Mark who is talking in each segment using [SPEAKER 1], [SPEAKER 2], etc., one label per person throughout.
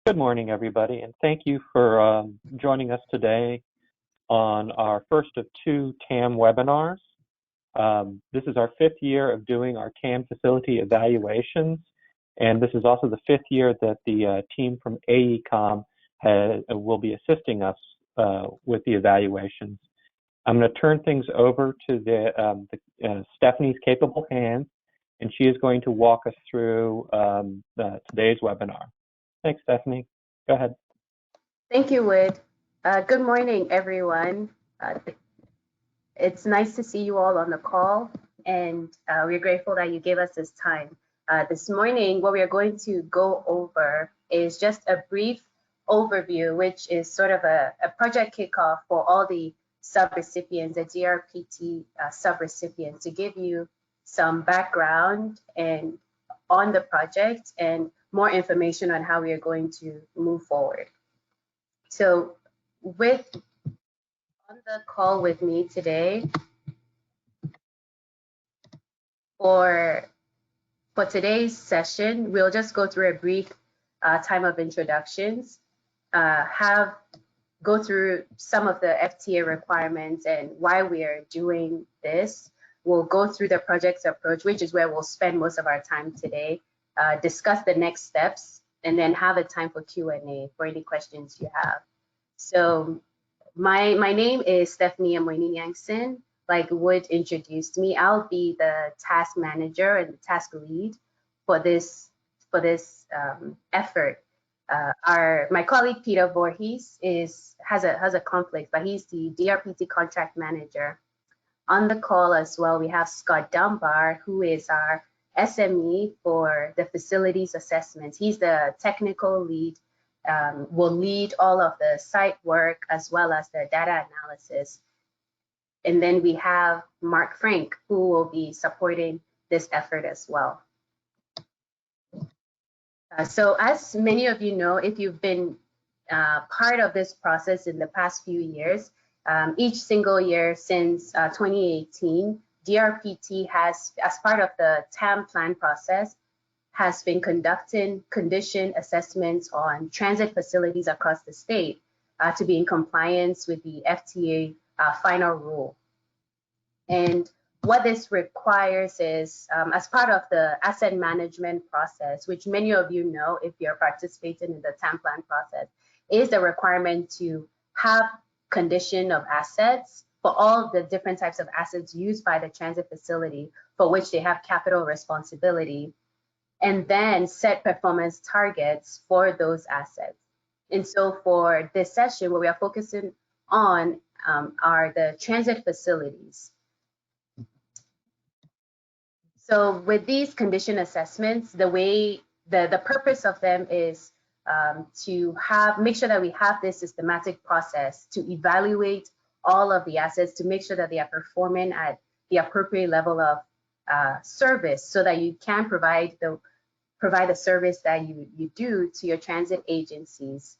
[SPEAKER 1] Good morning, everybody, and thank you for joining us today on our first of two TAM webinars. This is our fifth year of doing our TAM facility evaluations, and this is also the fifth year that the team from AECOM will be assisting us with the evaluations. I'm going to turn things over to Stephanie's capable hands, and she is going to walk us through today's webinar. Thanks, Stephanie. Go ahead.
[SPEAKER 2] Thank you, Wood. Good morning, everyone. It's nice to see you all on the call, and we're grateful that you gave us this time. This morning, what we are going to go over is just a brief overview, which is sort of a project kickoff for all the subrecipients, the DRPT subrecipients, to give you some background and on the project and more information on how we are going to move forward. So on the call with me today for today's session, we'll just go through a brief time of introductions, go through some of the FTA requirements and why we are doing this. We'll go through the project's approach, which is where we'll spend most of our time today, discuss the next steps, and then have a time for Q&A for any questions you have. So my name is Stephanie Amoini-Yangson. Like Wood introduced me, I'll be the task manager and the task lead for this effort. My colleague Peter Voorhees has a conflict, but he's the DRPT contract manager. On the call as well, we have Scott Dunbar, who is our SME for the facilities assessments. He's the technical lead, will lead all of the site work as well as the data analysis. And then we have Mark Frank, who will be supporting this effort as well. So as many of you know, if you've been part of this process in the past few years, each single year since 2018, DRPT has, as part of the TAM plan process, has been conducting condition assessments on transit facilities across the state to be in compliance with the FTA final rule. And what this requires is, as part of the asset management process, which many of you know if you're participating in the TAM plan process, is the requirement to have condition of assets for all the different types of assets used by the transit facility for which they have capital responsibility, and then set performance targets for those assets. And so for this session, what we are focusing on are the transit facilities. So with these condition assessments, the purpose of them is to make sure that we have this systematic process to evaluate all of the assets to make sure that they are performing at the appropriate level of service, so that you can provide the service that you do to your transit agencies.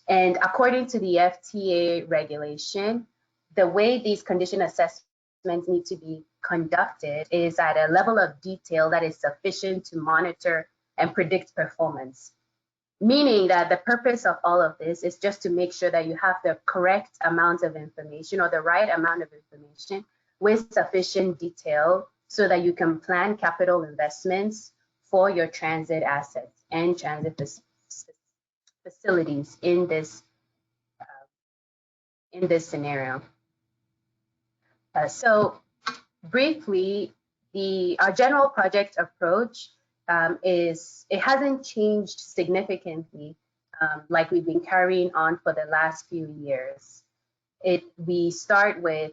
[SPEAKER 2] And according to the FTA regulation, the way these condition assessments need to be conducted is at a level of detail that is sufficient to monitor and predict performance. Meaning that the purpose of all of this is just to make sure that you have the correct amount of information or the right amount of information with sufficient detail so that you can plan capital investments for your transit assets and transit facilities in this scenario. So briefly, our general project approach it hasn't changed significantly like we've been carrying on for the last few years. We start with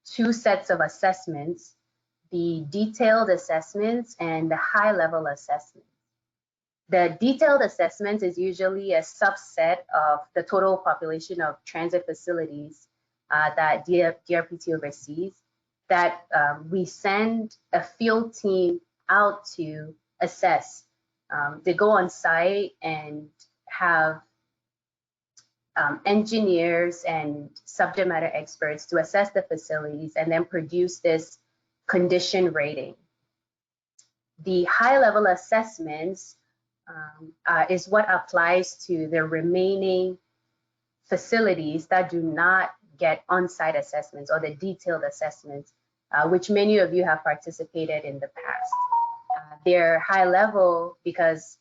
[SPEAKER 2] two sets of assessments, the detailed assessments and the high-level assessments. The detailed assessment is usually a subset of the total population of transit facilities that DRPT oversees, that we send a field team out to assess. They go on site and have engineers and subject matter experts to assess the facilities and then produce this condition rating. The high-level assessments is what applies to the remaining facilities that do not get on-site assessments or the detailed assessments, which many of you have participated in the past. They're high level because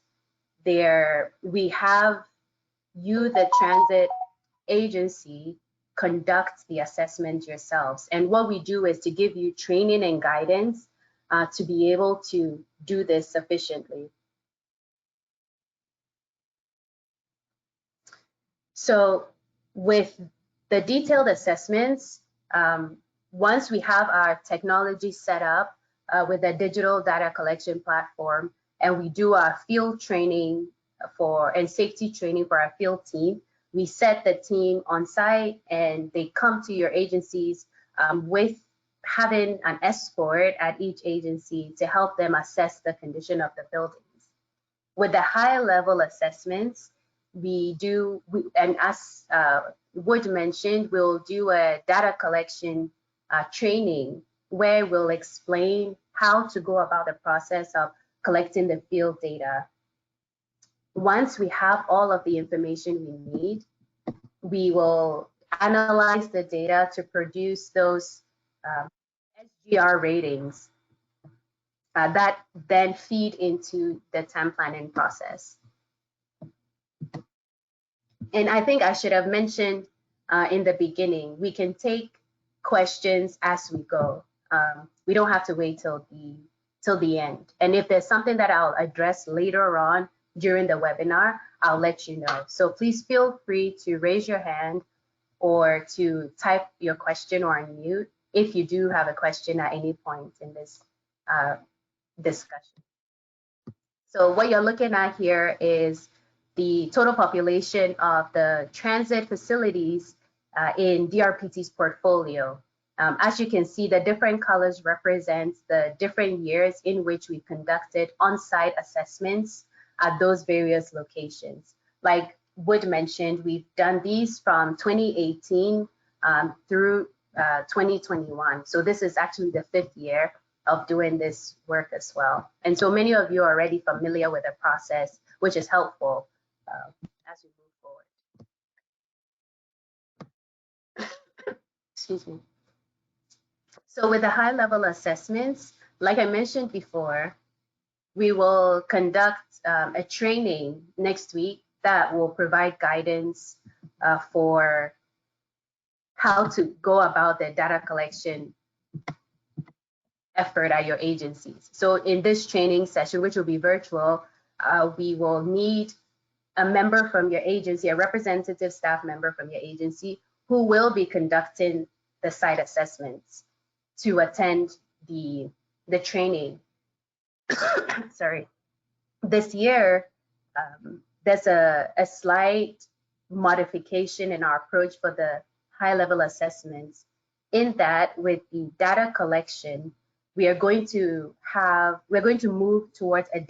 [SPEAKER 2] we have you, the transit agency, conduct the assessment yourselves. And what we do is to give you training and guidance to be able to do this sufficiently. So with the detailed assessments, once we have our technology set up with a digital data collection platform, and we do our field training and safety training for our field team, we set the team on site and they come to your agencies with having an escort at each agency to help them assess the condition of the buildings. With the high level assessments, and as Wood mentioned, we'll do a data collection training where we'll explain how to go about the process of collecting the field data. Once we have all of the information we need, we will analyze the data to produce those SGR ratings that then feed into the TAM planning process. And I think I should have mentioned in the beginning, we can take questions as we go. We don't have to wait till the end. And if there's something that I'll address later on during the webinar, I'll let you know. So please feel free to raise your hand or to type your question or unmute if you do have a question at any point in this discussion. So what you're looking at here is the total population of the transit facilities in DRPT's portfolio. As you can see, the different colors represent the different years in which we conducted on-site assessments at those various locations. Like Wood mentioned, we've done these from 2018 through 2021. So this is actually the 5th year of doing this work as well. And so many of you are already familiar with the process, which is helpful as we move forward. Excuse me. So with the high level assessments, like I mentioned before, we will conduct a training next week that will provide guidance for how to go about the data collection effort at your agencies. So in this training session, which will be virtual, we will need a member from your agency, a representative staff member from your agency, who will be conducting the site assessments to attend the training. Sorry. This year, there's a slight modification in our approach for the high-level assessments, in that with the data collection, we're going to move towards a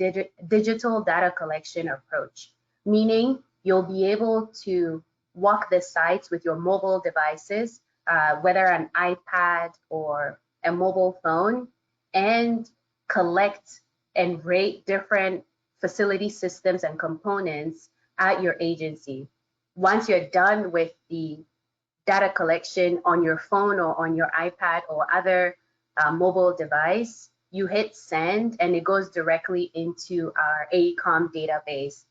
[SPEAKER 2] digital data collection approach, meaning you'll be able to walk the sites with your mobile devices, whether an iPad or a mobile phone, and collect and rate different facility systems and components at your agency. Once you're done with the data collection on your phone or on your iPad or other mobile device, you hit send and it goes directly into our AECOM database.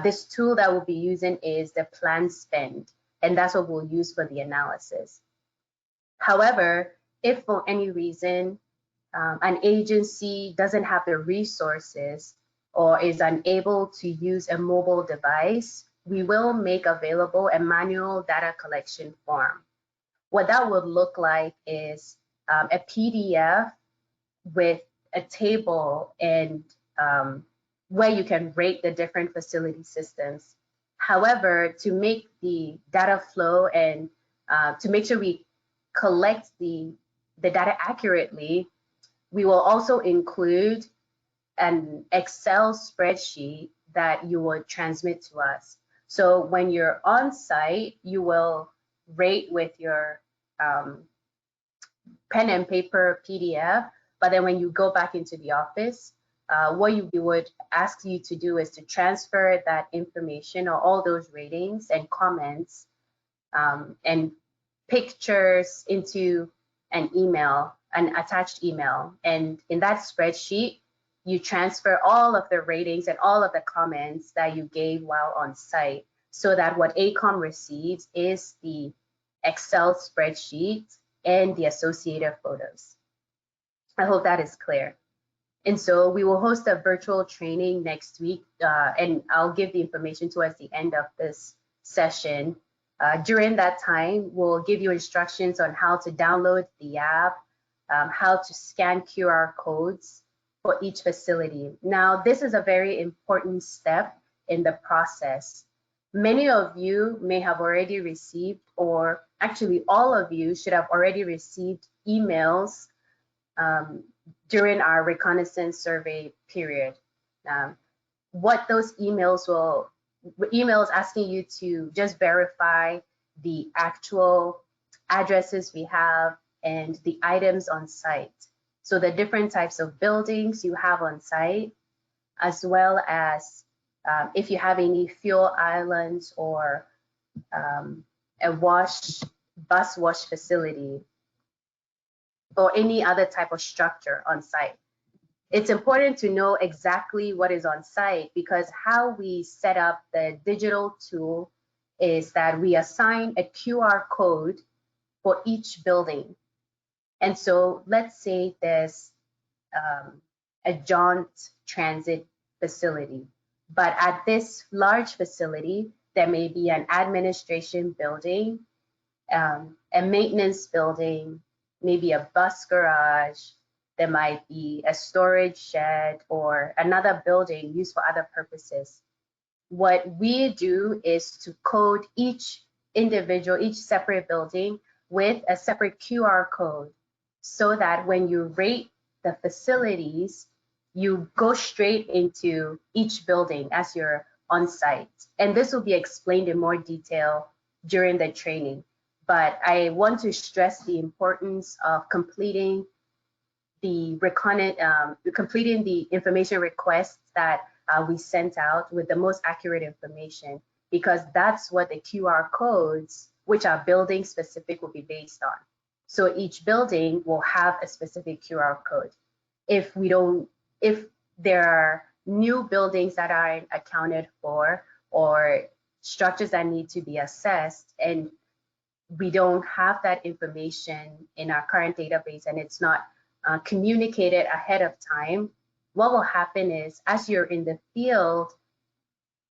[SPEAKER 2] This tool that we'll be using is the plan spend, and that's what we'll use for the analysis. However, if for any reason an agency doesn't have the resources or is unable to use a mobile device, we will make available a manual data collection form. What that would look like is a PDF with a table and where you can rate the different facility systems. However, to make the data flow and to make sure we collect the data accurately, we will also include an Excel spreadsheet that you will transmit to us. So when you're on site, you will rate with your pen and paper PDF, but then when you go back into the office, what we would ask you to do is to transfer that information or all those ratings and comments and pictures into an email, an attached email. And in that spreadsheet, you transfer all of the ratings and all of the comments that you gave while on site, so that what ACOM receives is the Excel spreadsheet and the associated photos. I hope that is clear. And so we will host a virtual training next week, and I'll give the information towards the end of this session. During that time, we'll give you instructions on how to download the app, how to scan QR codes for each facility. Now, this is a very important step in the process. Many of you may have already received, or actually all of you should have already received emails during our reconnaissance survey period. What those emails asking you to just verify the actual addresses we have and the items on site. So the different types of buildings you have on site, as well as if you have any fuel islands or a bus wash facility, or any other type of structure on site. It's important to know exactly what is on site, because how we set up the digital tool is that we assign a QR code for each building. And so let's say there's a jaunt transit facility, but at this large facility, there may be an administration building, a maintenance building, maybe a bus garage, there might be a storage shed or another building used for other purposes. What we do is to code each separate building with a separate QR code, so that when you rate the facilities, you go straight into each building as you're on site. And this will be explained in more detail during the training. But I want to stress the importance of completing the information requests that we sent out with the most accurate information, because that's what the QR codes, which are building specific, will be based on. So each building will have a specific QR code. If there are new buildings that aren't accounted for, or structures that need to be assessed, and we don't have that information in our current database, and it's not communicated ahead of time, what will happen is, as you're in the field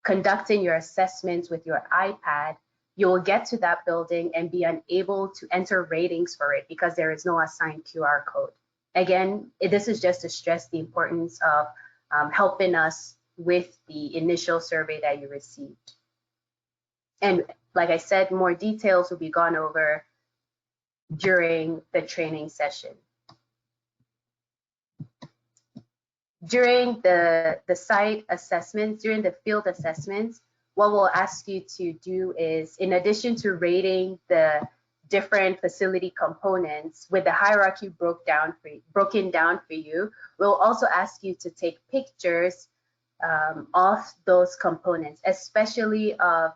[SPEAKER 2] conducting your assessments with your iPad, you will get to that building and be unable to enter ratings for it because there is no assigned QR code. Again, this is just to stress the importance of helping us with the initial survey that you received. And like I said, more details will be gone over during the training session. During the site assessments, during the field assessments, what we'll ask you to do is, in addition to rating the different facility components with the hierarchy broken down for you, we'll also ask you to take pictures of those components, especially of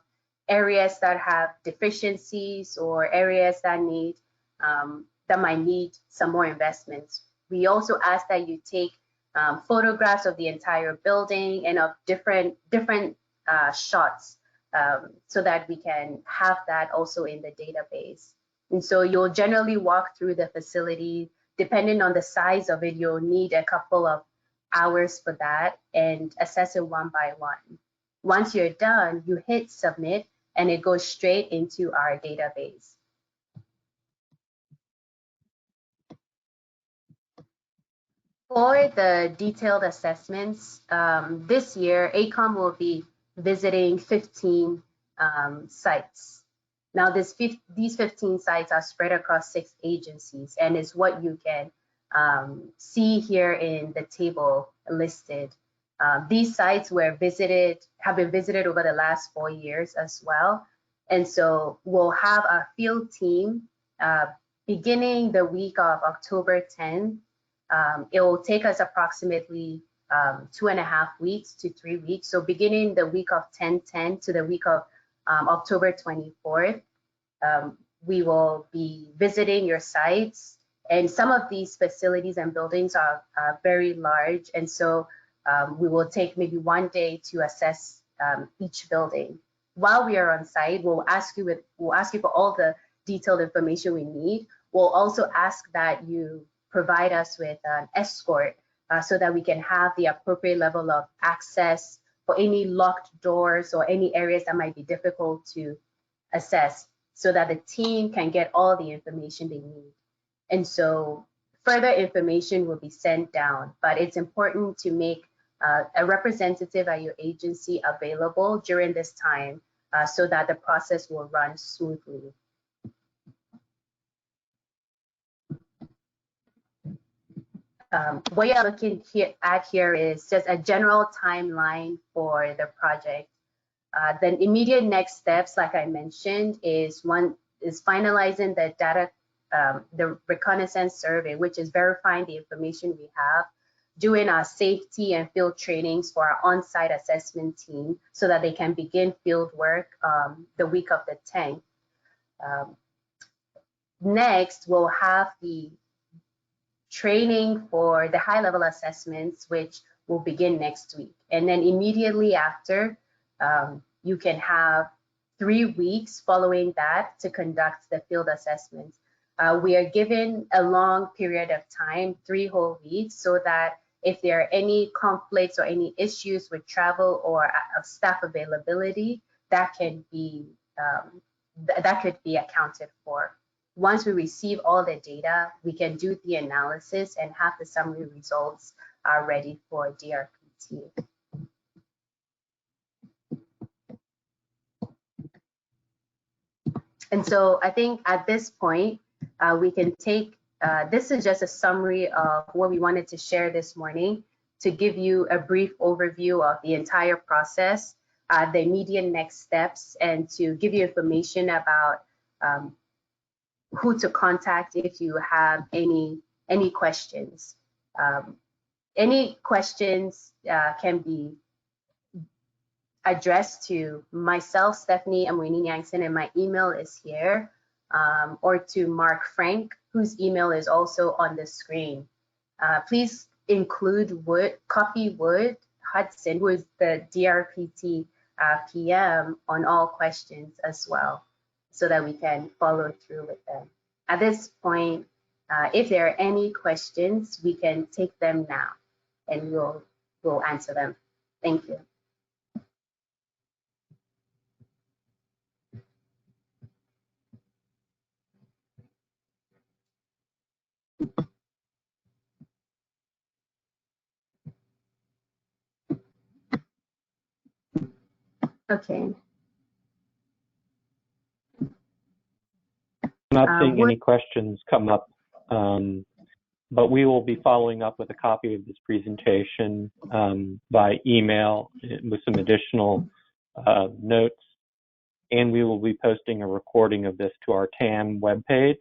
[SPEAKER 2] areas that have deficiencies or areas that might need some more investments. We also ask that you take photographs of the entire building and of different shots, so that we can have that also in the database. And so you'll generally walk through the facility. Depending on the size of it, you'll need a couple of hours for that, and assess it one by one. Once you're done, you hit submit, and it goes straight into our database. For the detailed assessments, this year, ACOM will be visiting 15 sites. Now, these 15 sites are spread across 6 agencies, and is what you can see here in the table listed. These sites have been visited over the last 4 years as well. And so we'll have a field team beginning the week of October 10th. It will take us approximately 2.5 weeks to 3 weeks. So beginning the week of 10/10 to the week of October 24th, we will be visiting your sites. And some of these facilities and buildings are very large. And so we will take maybe 1 day to assess each building. While we are on site, we'll ask you for all the detailed information we need. We'll also ask that you provide us with an escort so that we can have the appropriate level of access for any locked doors or any areas that might be difficult to assess, so that the team can get all the information they need. And so further information will be sent down, but it's important to make a representative at your agency available during this time so that the process will run smoothly. What you're looking at here is just a general timeline for the project. Then immediate next steps, like I mentioned, is finalizing the data, the reconnaissance survey, which is verifying the information we have, doing our safety and field trainings for our on-site assessment team so that they can begin field work the week of the 10th. Next, we'll have the training for the high-level assessments, which will begin next week. And then immediately after, you can have 3 weeks following that to conduct the field assessments. We are given a long period of time, 3 whole weeks, so that if there are any conflicts or any issues with travel or staff availability, that could be accounted for. Once we receive all the data, we can do the analysis and have the summary results ready for DRPT. And so I think at this point, we can take, this is just a summary of what we wanted to share this morning to give you a brief overview of the entire process, the immediate next steps, and to give you information about who to contact if you have any questions. Any questions can be addressed to myself, Stephanie Amoini Yangson, and my email is here, or to Mark Frank, whose email is also on the screen. Please include copy Wood Hudson, who is the DRPT PM, on all questions as well, so that we can follow through with them. At this point, if there are any questions, we can take them now, and we'll answer them. Thank you. Okay.
[SPEAKER 1] I'm not seeing any questions come up, but we will be following up with a copy of this presentation by email with some additional notes, and we will be posting a recording of this to our TAM webpage.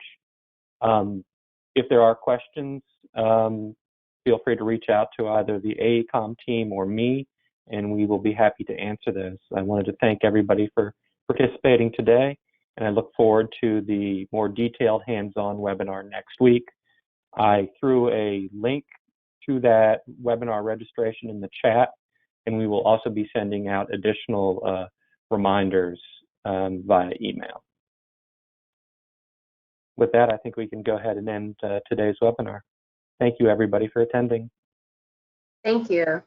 [SPEAKER 1] If there are questions, feel free to reach out to either the AECOM team or me, and we will be happy to answer those. I wanted to thank everybody for participating today, and I look forward to the more detailed hands-on webinar next week. I threw a link to that webinar registration in the chat, and we will also be sending out additional reminders via email. With that, I think we can go ahead and end today's webinar. Thank you, everybody, for attending.
[SPEAKER 2] Thank you.